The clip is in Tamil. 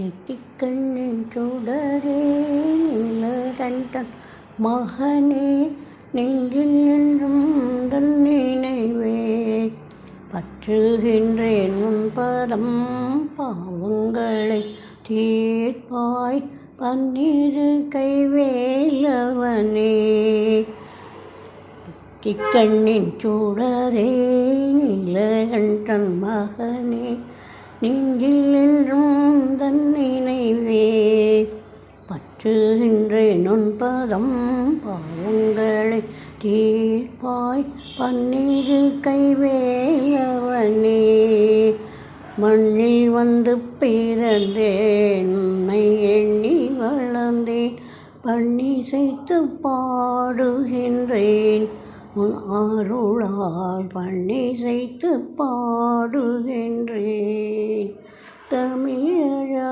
நெற்றிக்கண்ணின் சுடரே நீலகண்டன் மகனே, நெஞ்சில் என்றும் உந்தன் நினைவே பற்றுகின்றேன். உன் பதம் பாவங்களை தீர்ப்பாய், பன்னிரு கைவேலவனே. நெற்றிக்கண்ணின் சுடரே நீலகண்டன் மகனே, நெஞ்சில் என்றும் உந்தன் நினைவே பற்றுகின்றேன். உன் பதம் பாவங்களை தீர்ப்பாய், பன்னிரு கைவேலவனே. மண்ணில் வந்து பிறந்தேன், உன்னை எண்ணி வளர்ந்தேன், பண்ணிசைத்து பாடுகின்றேன். உன் அருளால் பண்ணிசைத்து பாடுகின்றேன். தமிழழகா